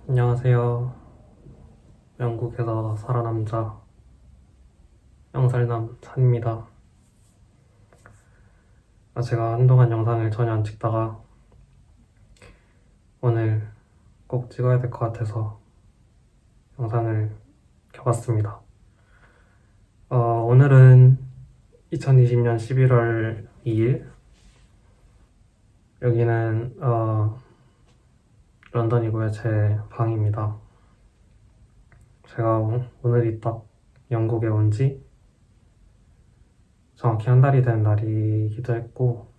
안녕하세요. 영국에서 살아남자 영살남 찬입니다. 제가 한동안 영상을 전혀 안 찍다가 오늘 꼭 찍어야 될 것 같아서 영상을 켜봤습니다. 오늘은 2020년 11월 2일 여기는 런던이고요. 제 방입니다. 제가 오늘이 딱 영국에 온 지 정확히 한 달이 된 날이기도 했고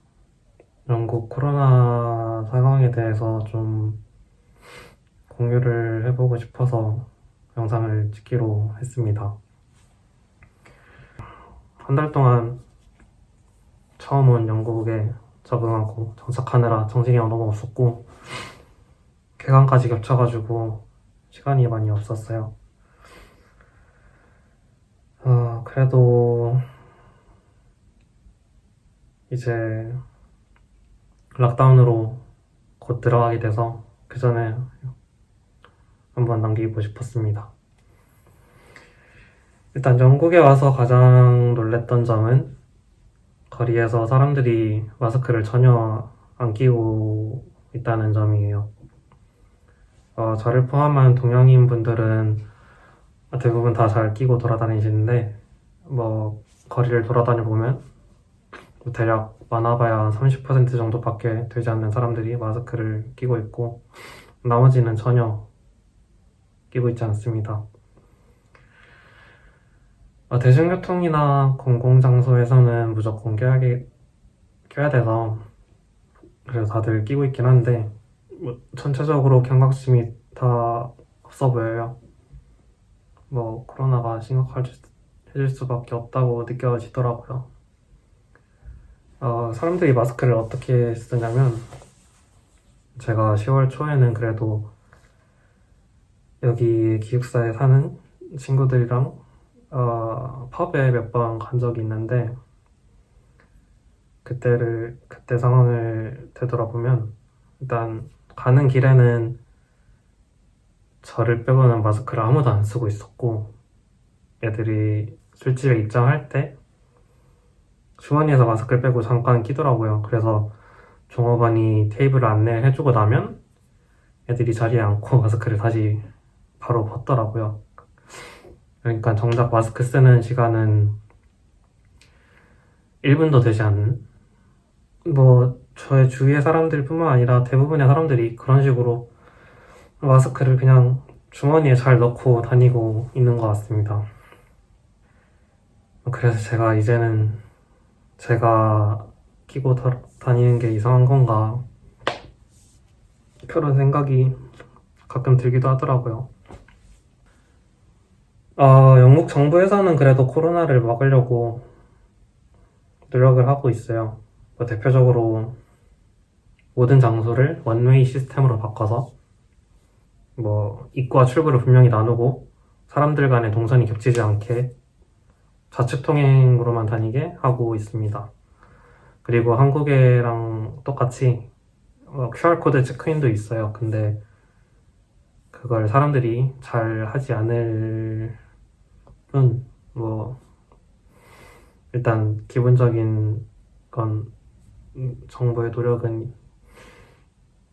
영국 코로나 상황에 대해서 좀 공유를 해보고 싶어서 영상을 찍기로 했습니다. 한 달 동안 처음 온 영국에 적응하고 정착하느라 정신이 너무 없었고 개강까지 겹쳐가지고 시간이 많이 없었어요. 그래도 이제 락다운으로 곧 들어가게 돼서 그 전에 한번 남기고 싶었습니다. 일단 영국에 와서 가장 놀랬던 점은 거리에서 사람들이 마스크를 전혀 안 끼고 있다는 점이에요. 저를 포함한 동양인 분들은 대부분 다 잘 끼고 돌아다니시는데 거리를 돌아다녀 보면 대략 많아봐야 30% 정도밖에 되지 않는 사람들이 마스크를 끼고 있고 나머지는 전혀 끼고 있지 않습니다. 대중교통이나 공공장소에서는 무조건 껴야 돼서 그래서 다들 끼고 있긴 한데 전체적으로 경각심이 다 없어 보여요. 코로나가 심각해질 수밖에 없다고 느껴지더라고요. 사람들이 마스크를 어떻게 쓰냐면 제가 10월 초에는 그래도 여기 기숙사에 사는 친구들이랑 펍에 몇 번 간 적이 있는데 그때 상황을 되돌아보면 일단 가는 길에는 저를 빼고는 마스크를 아무도 안 쓰고 있었고 애들이 술집에 입장할 때 주머니에서 마스크를 빼고 잠깐 끼더라고요. 그래서 종업원이 테이블을 안내해주고 나면 애들이 자리에 앉고 마스크를 다시 바로 벗더라고요. 그러니까 정작 마스크 쓰는 시간은 1분도 되지 않는 저의 주위의 사람들 뿐만 아니라 대부분의 사람들이 그런 식으로 마스크를 그냥 주머니에 잘 넣고 다니고 있는 것 같습니다. 그래서 제가 이제는 제가 끼고 다니는 게 이상한 건가 그런 생각이 가끔 들기도 하더라고요. 영국 정부에서는 그래도 코로나를 막으려고 노력을 하고 있어요. 대표적으로 모든 장소를 원웨이 시스템으로 바꿔서 입구와 출구를 분명히 나누고 사람들 간의 동선이 겹치지 않게 좌측 통행으로만 다니게 하고 있습니다. 그리고 한국이랑 똑같이 QR코드 체크인도 있어요. 근데 그걸 사람들이 잘 하지 않을 뿐 일단 기본적인 건 정부의 노력은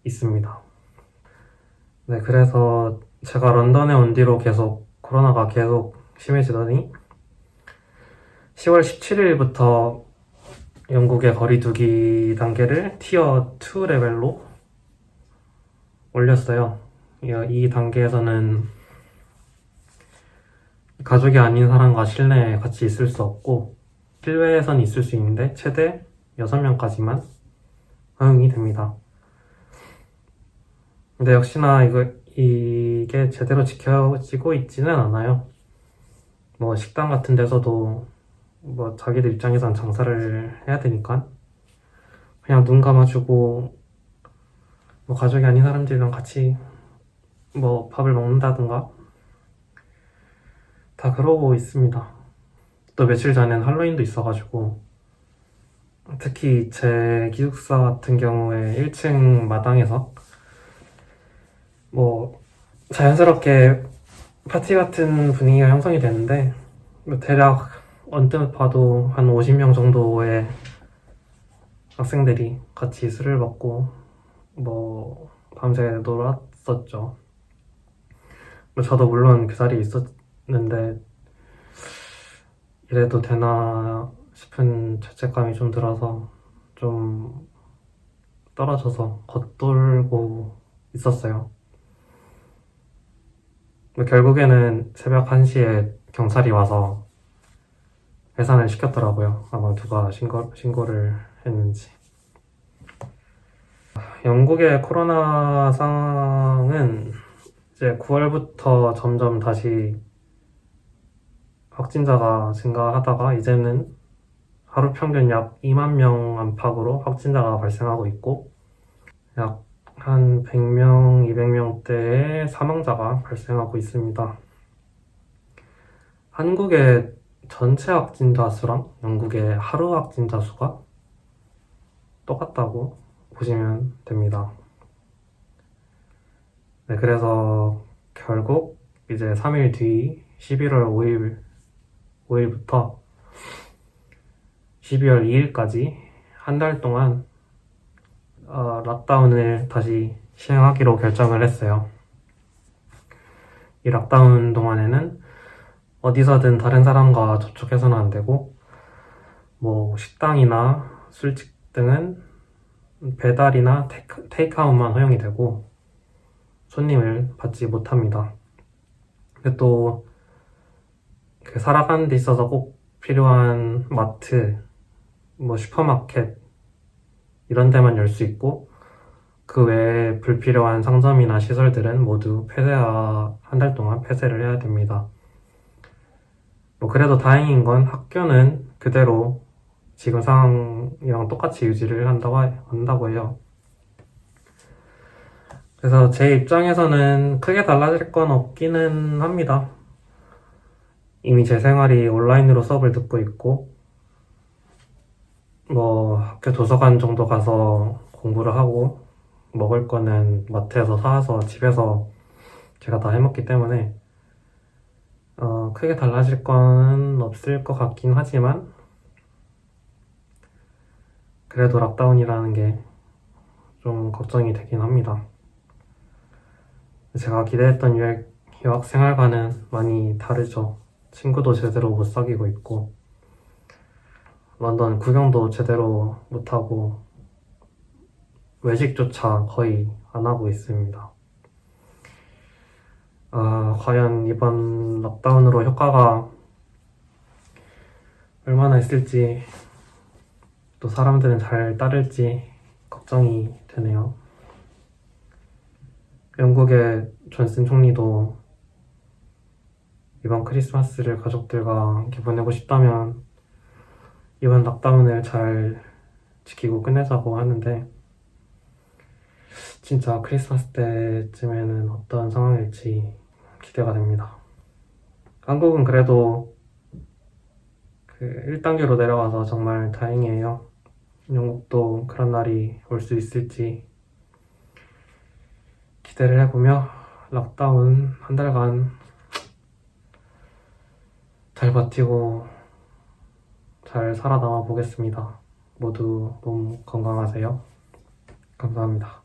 있습니다. 네, 그래서 제가 런던에 온 뒤로 코로나가 계속 심해지더니 10월 17일부터 영국의 거리두기 단계를 티어 2 레벨로 올렸어요. 이 단계에서는 가족이 아닌 사람과 실내에 같이 있을 수 없고 실외에선 있을 수 있는데 최대 6명까지만 허용이 됩니다. 근데 역시나 이게 제대로 지켜지고 있지는 않아요. 식당 같은 데서도 자기들 입장에선 장사를 해야 되니까 그냥 눈 감아주고 가족이 아닌 사람들이랑 같이 밥을 먹는다든가 다 그러고 있습니다. 또 며칠 전엔 할로윈도 있어가지고 특히 제 기숙사 같은 경우에 1층 마당에서 자연스럽게 파티 같은 분위기가 형성이 되는데 뭐 대략 언뜻 봐도 한 50명 정도의 학생들이 같이 술을 먹고 뭐 밤새 놀았었죠. 뭐 저도 물론 그 자리에 있었는데 이래도 되나 싶은 죄책감이 좀 들어서 좀 떨어져서 겉돌고 있었어요. 뭐 결국에는 새벽 1시에 경찰이 와서 해산을 시켰더라고요. 아마 누가 신고를 했는지. 영국의 코로나 상황은 이제 9월부터 점점 다시 확진자가 증가하다가 이제는 하루 평균 약 2만 명 안팎으로 확진자가 발생하고 있고 약 한 100명, 200명대의 사망자가 발생하고 있습니다. 한국의 전체 확진자 수랑 영국의 하루 확진자 수가 똑같다고 보시면 됩니다. 네, 그래서 결국 이제 3일 뒤 11월 5일부터 12월 2일까지 한 달 동안 락다운을 다시 시행하기로 결정을 했어요. 이 락다운 동안에는 어디서든 다른 사람과 접촉해서는 안 되고 뭐 식당이나 술집 등은 배달이나 테이크아웃만 허용이 되고 손님을 받지 못합니다. 근데 또 그 살아가는 데 있어서 꼭 필요한 마트, 뭐 슈퍼마켓 이런 데만 열 수 있고 그 외에 불필요한 상점이나 시설들은 모두 한 달 동안 폐쇄를 해야 됩니다. 뭐 그래도 다행인 건 학교는 그대로 지금 상황이랑 똑같이 유지를 한다고 해요. 그래서 제 입장에서는 크게 달라질 건 없기는 합니다. 이미 제 생활이 온라인으로 수업을 듣고 있고 뭐 학교 도서관 정도 가서 공부를 하고 먹을 거는 마트에서 사와서 집에서 제가 다 해먹기 때문에 크게 달라질 건 없을 것 같긴 하지만 그래도 락다운이라는 게 좀 걱정이 되긴 합니다. 제가 기대했던 유학 생활과는 많이 다르죠. 친구도 제대로 못 사귀고 있고 런던 구경도 제대로 못하고 외식조차 거의 안 하고 있습니다. 과연 이번 락다운으로 효과가 얼마나 있을지 또 사람들은 잘 따를지 걱정이 되네요. 영국의 존슨 총리도 이번 크리스마스를 가족들과 함께 보내고 싶다면 이번 락다운을 잘 지키고 끝내자고 하는데 진짜 크리스마스 때쯤에는 어떤 상황일지 기대가 됩니다. 한국은 그래도 그 1단계로 내려가서 정말 다행이에요. 영국도 그런 날이 올 수 있을지 기대를 해보며 락다운 한 달간 잘 버티고 잘 살아남아 보겠습니다. 모두 몸 건강하세요. 감사합니다.